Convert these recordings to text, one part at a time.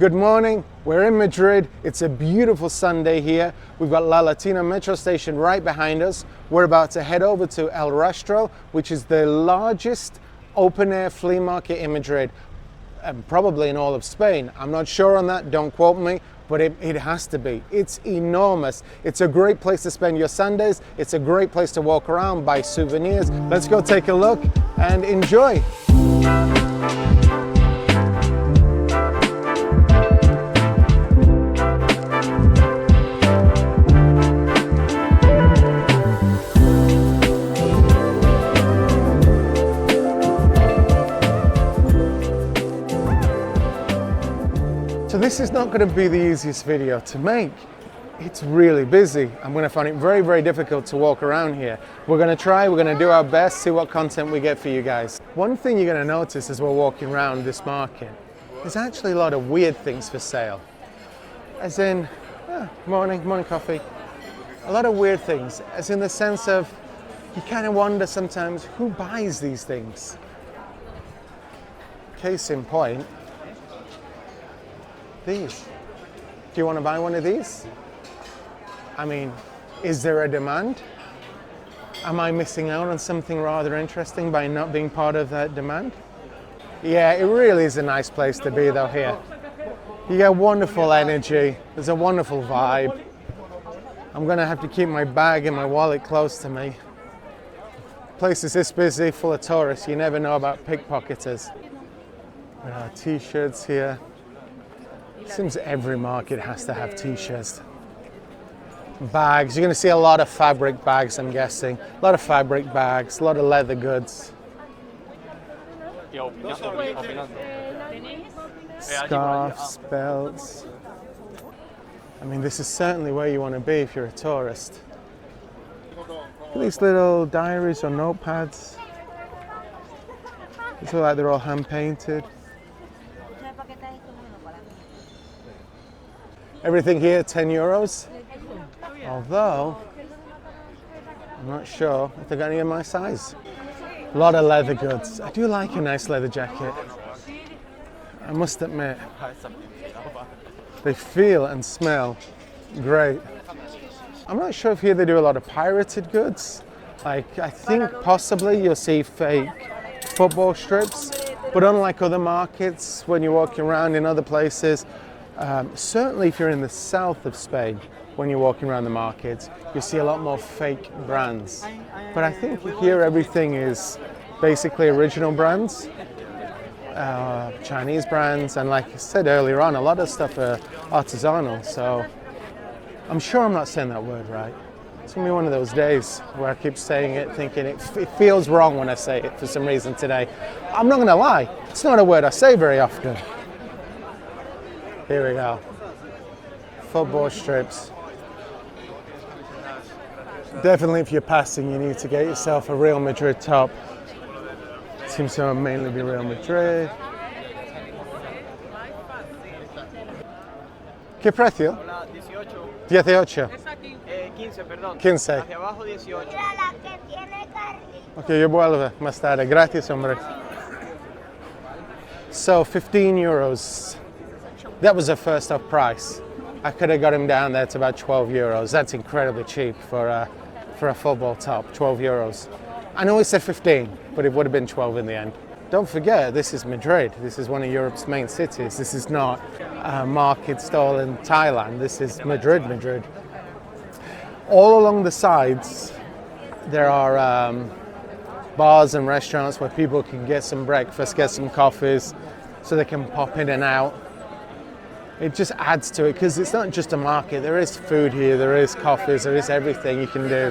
Good morning, we're in Madrid. It's a beautiful Sunday here. We've got La Latina metro station right behind us. We're about to head over to El Rastro, which is the largest open-air flea market in Madrid, and probably in all of Spain. I'm not sure on that, don't quote me, but it has to be. It's enormous. It's a great place to spend your Sundays. It's a great place to walk around, buy souvenirs. Let's go take a look and enjoy. So this is not going to be the easiest video to make. It's really busy. I'm going to find it very, very difficult to walk around here. We're going to try, we're going to do our best, see what content we get for you guys. One thing you're going to notice as we're walking around this market, there's actually a lot of weird things for sale. As in, morning coffee. A lot of weird things, as in the sense of, you kind of wonder sometimes, who buys these things? Case in point, these. Do you want to buy one of these? I mean, is there a demand? Am I missing out on something rather interesting by not being part of that demand? Yeah, it really is a nice place to be though here. You get wonderful energy, there's a wonderful vibe. I'm gonna have to keep my bag and my wallet close to me. Place is this busy, full of tourists, you never know about pickpocketers. There are t-shirts here. Seems every market has to have t-shirts. Bags, you're going to see a lot of fabric bags, I'm guessing. A lot of fabric bags, a lot of leather goods. Scarves, belts. I mean, this is certainly where you want to be if you're a tourist. Look at these little diaries or notepads. These look like they're all hand painted. Everything here, 10 euros. Although, I'm not sure if they got any of my size. A lot of leather goods. I do like a nice leather jacket. I must admit, they feel and smell great. I'm not sure if here they do a lot of pirated goods. Like, I think possibly you'll see fake football strips, but unlike other markets, when you're walking around in other places, certainly if you're in the south of Spain, when you're walking around the markets, you see a lot more fake brands. But I think here everything is basically original brands, Chinese brands, and like I said earlier on, a lot of stuff are artisanal, so I'm sure I'm not saying that word right. It's gonna be one of those days where I keep saying it, thinking it feels wrong when I say it for some reason today. I'm not gonna lie, it's not a word I say very often. Here we go. Football strips. Definitely if you're passing, you need to get yourself a Real Madrid top. Seems to mainly be Real Madrid. ¿Qué precio? 18. 15, perdón. 15. Hacia abajo 18. Ok, yo vuelvo más tarde. Gracias, hombre. So, 15 euros. That was a first off price. I could have got him down there to about 12 euros. That's incredibly cheap for a football top, 12 euros. I know he said 15, but it would have been 12 in the end. Don't forget, this is Madrid. This is one of Europe's main cities. This is not a market stall in Thailand. This is Madrid. All along the sides, there are bars and restaurants where people can get some breakfast, get some coffees, so they can pop in and out. It just adds to it because it's not just a market. There is food here, there is coffees, there is everything you can do.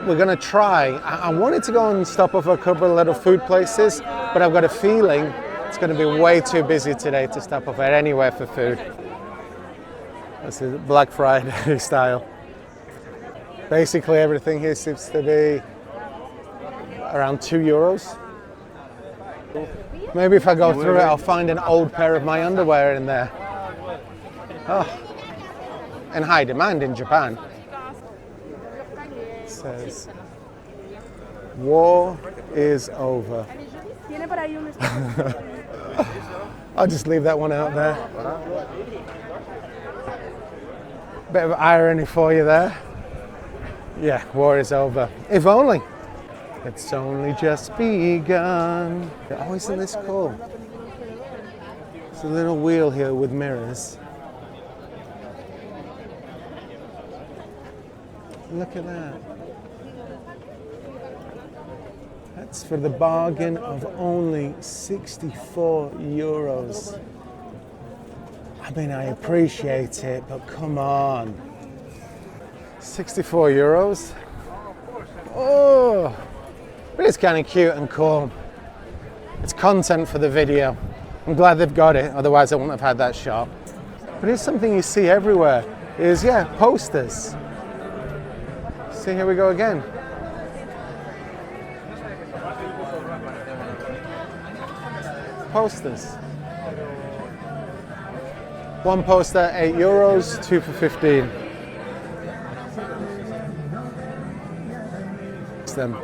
We're going to try. I wanted to go and stop off a couple of little food places, but I've got a feeling it's going to be way too busy today to stop off at anywhere for food. This is Black Friday style. Basically everything here seems to be around 2 euros. Maybe if I go through it, I'll find an old pair of my underwear in there. Oh, in high demand in Japan. It says, war is over. I'll just leave that one out there. Bit of irony for you there. Yeah, war is over. If only. It's only just begun. Oh, isn't this cool? It's a little wheel here with mirrors. Look at that. That's for the bargain of only 64 euros. I mean, I appreciate it, but come on. 64 euros? Oh, but it's kind of cute and cool. It's content for the video. I'm glad they've got it, otherwise I wouldn't have had that shot. But it's something you see everywhere, is, yeah, posters. See, here we go again. Posters. One poster, 8 euros, two for 15. Them.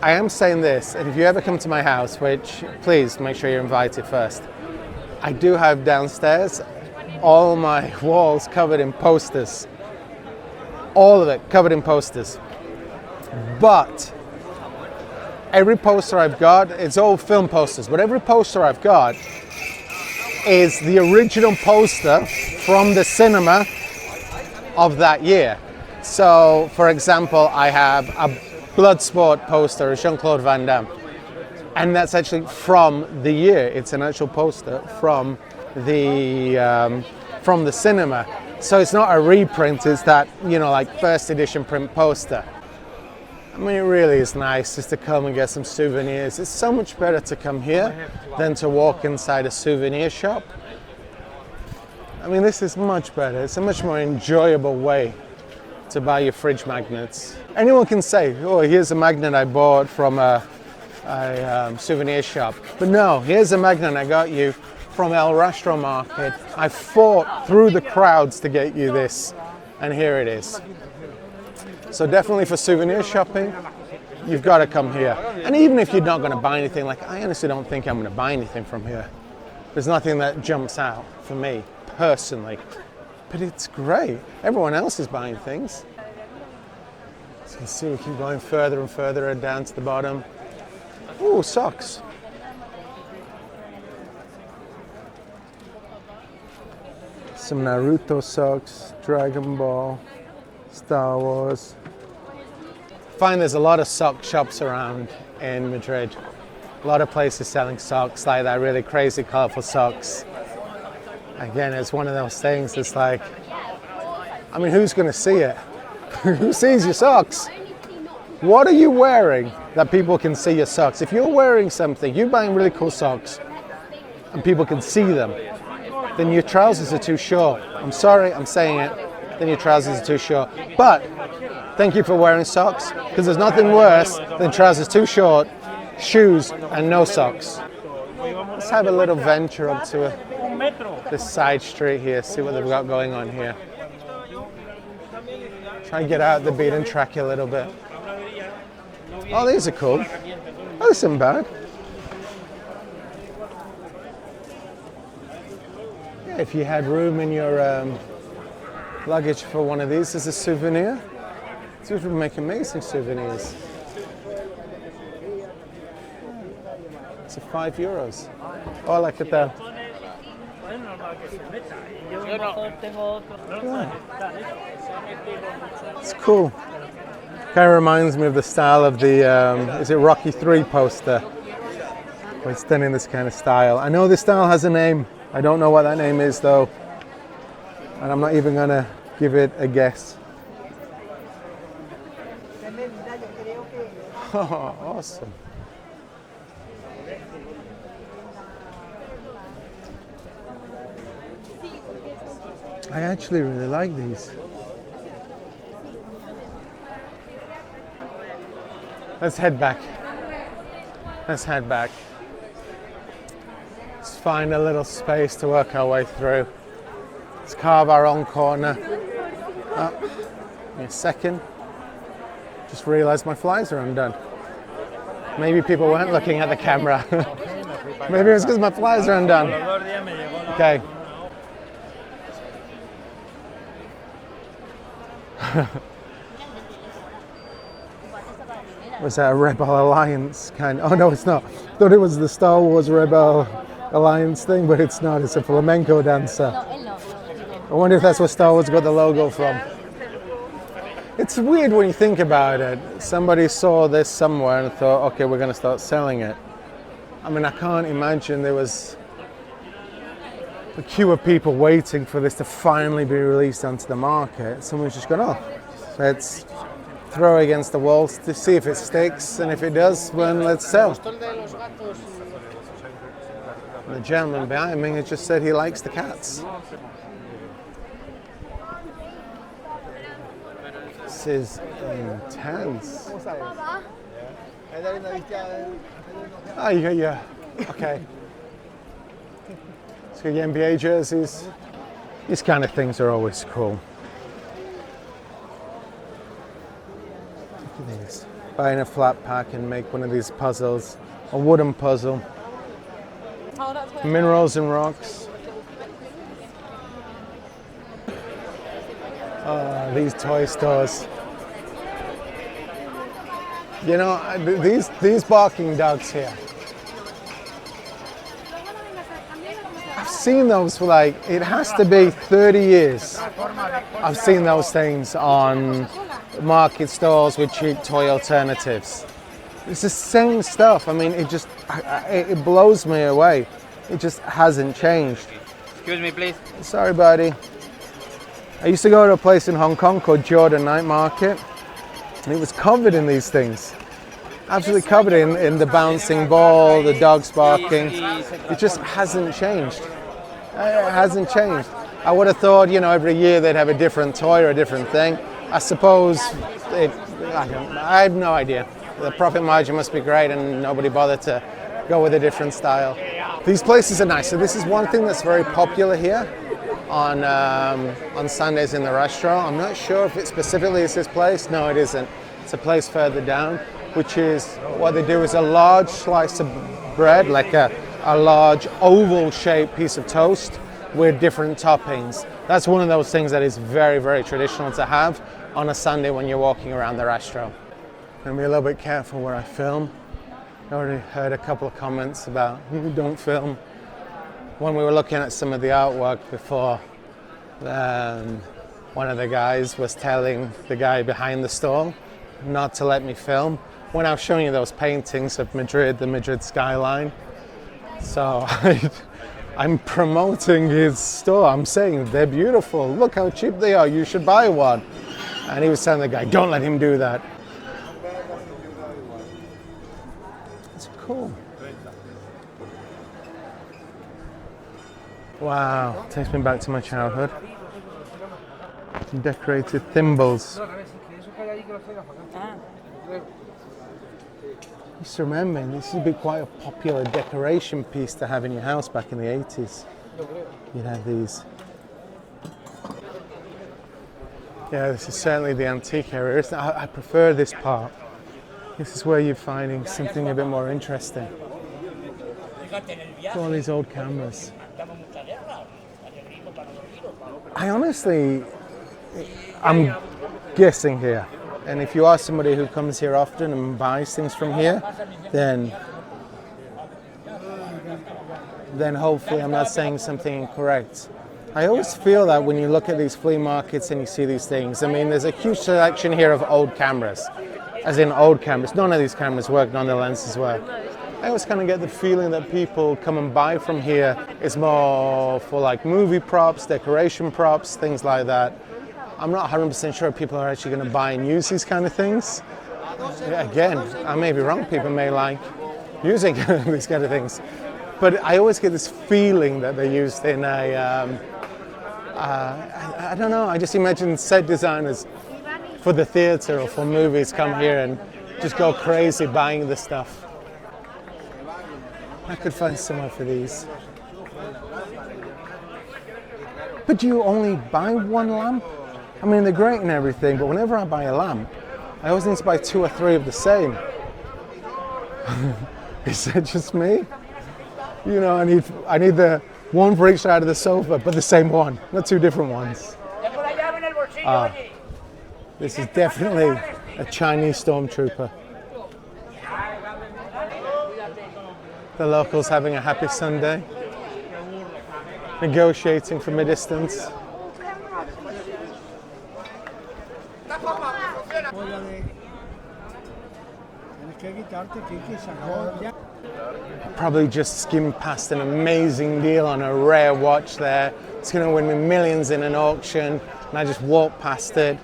I am saying this, and if you ever come to my house, which please make sure you're invited first, I do have downstairs all my walls covered in posters. All of it covered in posters. But every poster I've got, it's all film posters, but every poster I've got is the original poster from the cinema of that year. So, for example, I have a Bloodsport poster of Jean-Claude Van Damme, and that's actually from the year. It's an actual poster from the cinema. So it's not a reprint, it's that, you know, like first edition print poster. I mean, it really is nice just to come and get some souvenirs. It's so much better to come here than to walk inside a souvenir shop. I mean, this is much better. It's a much more enjoyable way to buy your fridge magnets. Anyone can say, oh, here's a magnet I bought from a souvenir shop. But no, here's a magnet I got you from El Rastro Market. I fought through the crowds to get you this, and here it is. So definitely for souvenir shopping, you've got to come here. And even if you're not going to buy anything, like I honestly don't think I'm going to buy anything from here. There's nothing that jumps out for me personally. But it's great. Everyone else is buying things. So you can see we keep going further and further down to the bottom. Ooh, socks. Some Naruto socks, Dragon Ball, Star Wars. I find there's a lot of sock shops around in Madrid. A lot of places selling socks, like that really crazy colorful socks. Again, it's one of those things that's like, I mean, who's going to see it? Who sees your socks? What are you wearing that people can see your socks? If you're wearing something, you're buying really cool socks, and people can see them, then your trousers are too short. I'm sorry, I'm saying it, then your trousers are too short. But thank you for wearing socks, because there's nothing worse than trousers too short, shoes, and no socks. Let's have a little venture up to this side street here, see what they've got going on here. Try and get out the beaten track a little bit. Oh, these are cool. Oh, this isn't bad. Yeah, if you had room in your luggage for one of these as a souvenir, these would make amazing souvenirs. It's 5 euros. Oh, I like it there. Yeah. It's cool. Kind of reminds me of the style of the, is it Rocky 3 poster? Where it's done in this kind of style. I know this style has a name. I don't know what that name is though. And I'm not even gonna give it a guess. Oh, awesome. I actually really like these. Let's head back. Let's head back. Let's find a little space to work our way through. Let's carve our own corner. Oh, give me a second. Just realized my flies are undone. Maybe people weren't looking at the camera. Maybe it's because my flies are undone. Okay. Was that a Rebel Alliance kind? Oh no, it's not. Thought it was the Star Wars Rebel Alliance thing, but it's not. It's a flamenco dancer. I wonder if that's where Star Wars got the logo from. It's weird when you think about it. Somebody saw this somewhere and thought, okay, we're going to start selling it. I mean, I can't imagine there was a queue of people waiting for this to finally be released onto the market. Someone's just gone, oh, let's throw it against the wall to see if it sticks, and if it does, then let's sell. The gentleman behind me has just said he likes the cats. This is intense. Oh, you got your, okay. So your NBA jerseys. These kind of things are always cool. Look at these. Buying a flat pack and make one of these puzzles, a wooden puzzle. Minerals and rocks. These toy stores. You know, these barking dogs here. I've seen those for like, it has to be 30 years. I've seen those things on market stalls with cheap toy alternatives. It's the same stuff. I mean, it blows me away. It just hasn't changed. Excuse me, please. Sorry, buddy. I used to go to a place in Hong Kong called Jordan Night Market, and it was covered in these things. Absolutely covered in the bouncing ball, the dogs barking. It just hasn't changed. It hasn't changed. I would have thought, you know, every year they'd have a different toy or a different thing. I suppose, I have no idea. The profit margin must be great and nobody bothered to go with a different style. These places are nice. So this is one thing that's very popular here on Sundays in the Rastro. I'm not sure if it specifically is this place. No, it isn't. It's a place further down, which is, what they do is a large slice of bread, like a large oval shaped piece of toast with different toppings. That's one of those things that is very, very traditional to have on a Sunday when you're walking around the Rastro. I'm gonna be a little bit careful where I film. I already heard a couple of comments about don't film. When we were looking at some of the artwork before, one of the guys was telling the guy behind the stall not to let me film when I was showing you those paintings of Madrid, the Madrid skyline. So I'm promoting his store. I'm saying they're beautiful. Look how cheap they are. You should buy one. And he was telling the guy, don't let him do that. It's cool. Wow, takes me back to my childhood. Decorated thimbles. Just remembering, this would be quite a popular decoration piece to have in your house back in the 80s. You'd have these. Yeah, this is certainly the antique area. I prefer this part. This is where you're finding something a bit more interesting. All these old cameras. I'm guessing here, and if you are somebody who comes here often and buys things from here, then hopefully I'm not saying something incorrect. I always feel that when you look at these flea markets and you see these things, I mean, there's a huge selection here of old cameras, as in old cameras. None of these cameras work, none of the lenses work. I always kind of get the feeling that people come and buy from here is more for like movie props, decoration props, things like that. I'm not 100% sure people are actually going to buy and use these kind of things. Again, I may be wrong, people may like using these kind of things. But I always get this feeling that they're used in a, I don't know, I just imagine set designers for the theatre or for movies come here and just go crazy buying the stuff. I could find somewhere for these. But do you only buy one lamp? I mean, they're great and everything, but whenever I buy a lamp, I always need to buy 2 or 3 of the same. Is that just me? You know, I need the one for each side of the sofa, but the same one, not two different ones. This is definitely a Chinese stormtrooper. The locals having a happy Sunday, negotiating from a distance. Probably just skimmed past an amazing deal on a rare watch there. It's going to win me millions in an auction, and I just walked past it,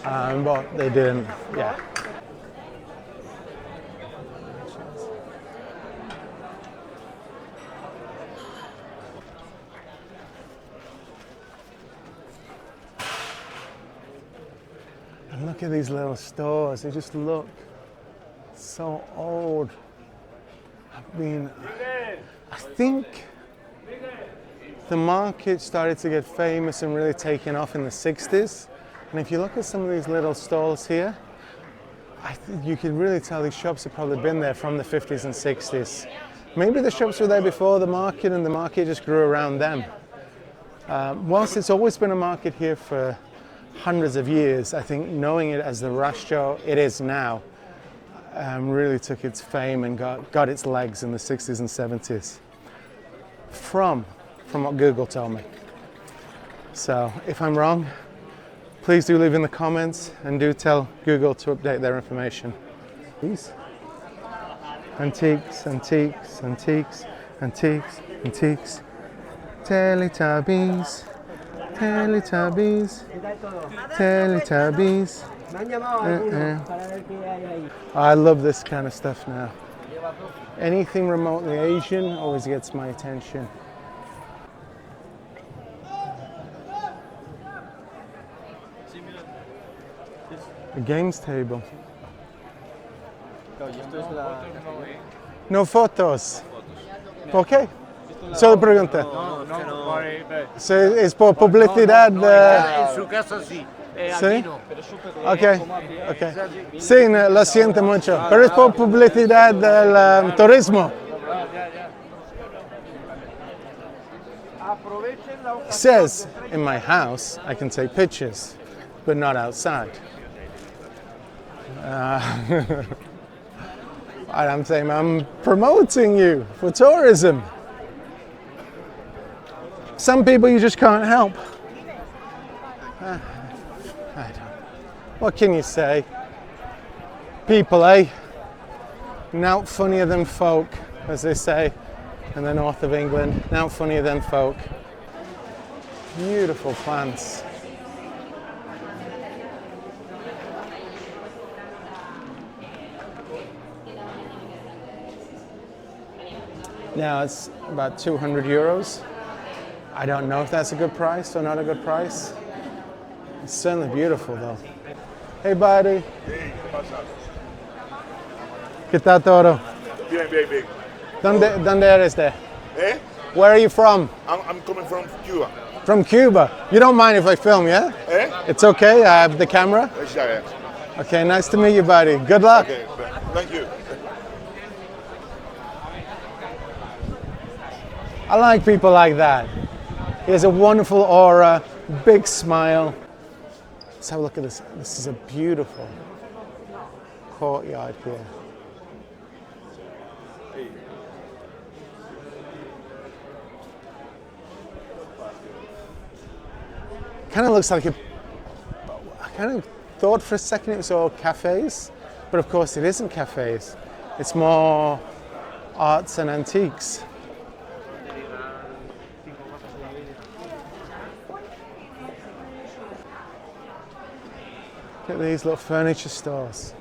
but they didn't. Yeah. And look at these little stores. They just look so old. I think the market started to get famous and really taken off in the 60s. And if you look at some of these little stalls here, you can really tell these shops have probably been there from the 50s and 60s. Maybe the shops were there before the market and the market just grew around them. Whilst it's always been a market here for hundreds of years, I think knowing it as the Rastro it is now really took its fame and got its legs in the 60s and 70s from what Google told me. So if I'm wrong, please do leave in the comments and do tell Google to update their information. These antiques, antiques, antiques, antiques, antiques, Teletubbies, Teletubbies, Teletubbies. I love this kind of stuff now. Anything remotely Asian always gets my attention. A games table. No fotos. ¿Por qué? Solo pregunta. ¿Es por publicidad? En su casa sí. ¿Sí? Ok. Sí, lo siento mucho. Pero es por publicidad del turismo. It says in my house I can take pictures, but not outside. I'm saying I'm promoting you for tourism. Some people you just can't help. I don't. What can you say? People, eh? Nowt funnier than folk, as they say in the north of England. Nowt funnier than folk. Beautiful plants. Now it's about 200 euros. I don't know if that's a good price or not a good price. It's certainly beautiful though. Hey buddy. Hey, ¿qué pasa? ¿Qué tal todo? Bien, bien, bien. ¿Dónde eres de? Eh? Where are you from? I'm coming from Cuba. From Cuba. You don't mind if I film, yeah? Eh? It's okay, I have the camera. Yeah. Okay, nice to meet you buddy. Good luck. Okay, thank you. I like people like that. He has a wonderful aura, big smile. Let's have a look at this. This is a beautiful courtyard here. Kind of looks like I kind of thought for a second it was all cafes, but of course it isn't cafes. It's more arts and antiques. Look at these little furniture stores.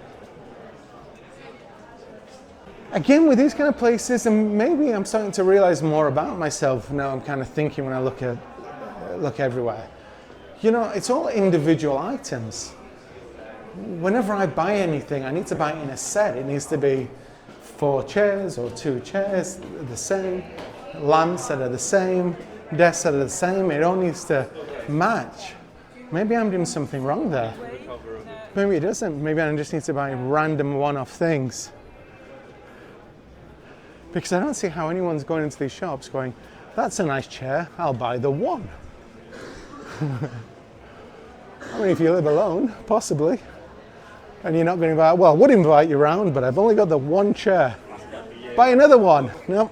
Again, with these kind of places, and maybe I'm starting to realize more about myself now. I'm kind of thinking when I look everywhere. You know, it's all individual items. Whenever I buy anything, I need to buy it in a set. It needs to be 4 chairs or 2 chairs, the same, lamps that are the same, desks that are the same. It all needs to match. Maybe I'm doing something wrong there. Maybe it doesn't. Maybe I just need to buy random one-off things. Because I don't see how anyone's going into these shops going, that's a nice chair, I'll buy the one. I mean, if you live alone, possibly, and you're not going to buy, well, I would invite you around, but I've only got the one chair. Buy another one. Nope.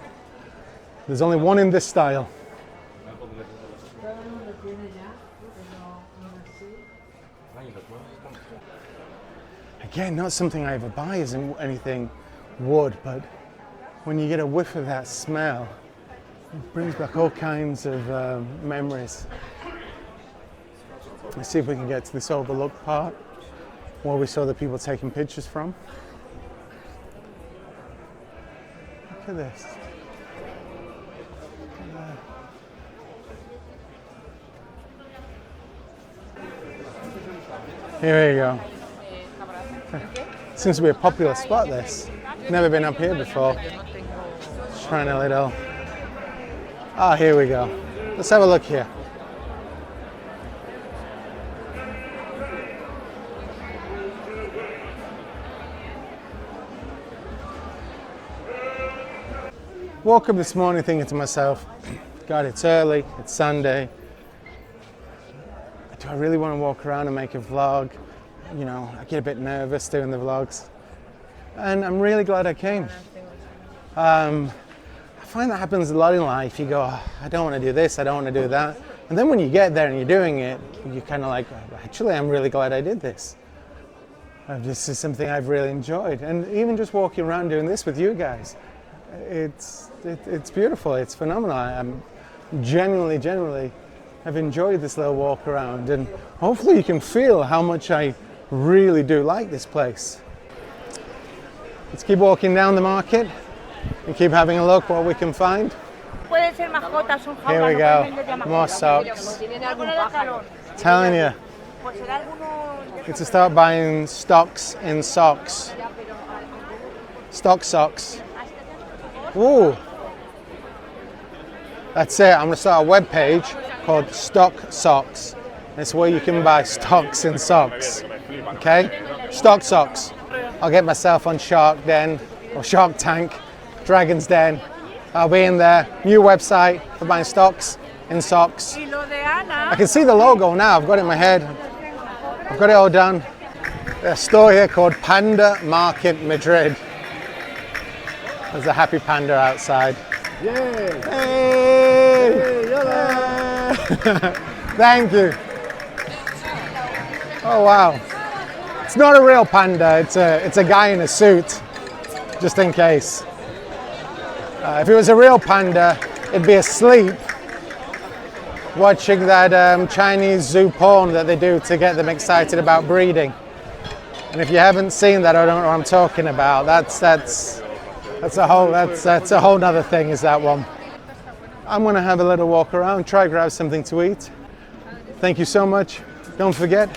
There's only one in this style. Again, not something I ever buy isn't anything wood, but when you get a whiff of that smell, it brings back all kinds of memories. Let's see if we can get to this overlooked part where we saw the people taking pictures from. Look at this. Here we go. Seems to be a popular spot, this. Never been up here before. Just trying a little. Ah, here we go. Let's have a look here. Woke up this morning thinking to myself, God, it's early, it's Sunday. Do I really want to walk around and make a vlog? You know, I get a bit nervous doing the vlogs. And I'm really glad I came. I find that happens a lot in life. You go, oh, I don't want to do this, I don't want to do that. And then when you get there and you're doing it, you're kind of like, actually, I'm really glad I did this. This is something I've really enjoyed. And even just walking around doing this with you guys, it's beautiful, it's phenomenal. I'm genuinely have enjoyed this little walk around, and hopefully you can feel how much I really do like this place. Let's keep walking down the market and keep having a look what we can find. Here we go, more socks. Telling you, need to start buying stocks in socks. Stock socks. Ooh, that's it. I'm going to start a web page called Stock Socks. It's where you can buy stocks in socks. Okay? Stock socks. I'll get myself on Shark Den or Shark Tank, Dragon's Den. I'll be in there. New website for buying stocks in socks. I can see the logo now. I've got it in my head. I've got it all done. There's a store here called Panda Market Madrid. There's a happy panda outside. Yay! Hey! Yay! Thank you. Oh wow! It's not a real panda. It's a guy in a suit, just in case. If it was a real panda, it'd be asleep, watching that Chinese zoo porn that they do to get them excited about breeding. And if you haven't seen that, I don't know what I'm talking about. That's a whole nother thing, is that one. I'm gonna have a little walk around, try grab something to eat. Thank you so much. Don't forget,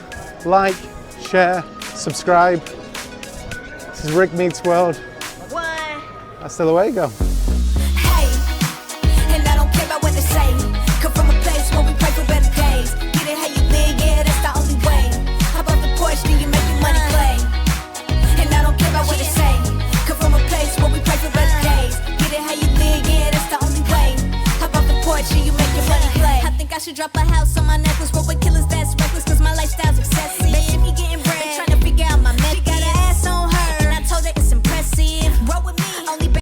like, share, subscribe. This is Rick Meets World. Hasta luego. Hey, and I don't care about what they say. Come from a place where we pray for better days. Get it how you live, yeah, that's the only way. How about the Porsche, do you make your money play? And I don't care about what they say. Come from a place where we pray for better days. Get it how you live, yeah, that's the only way. How about the Porsche, do you make your money play? I think I should drop a house on my necklace. Roll with killers, that's reckless, cause my lifestyle's excessive. Baby, if you getting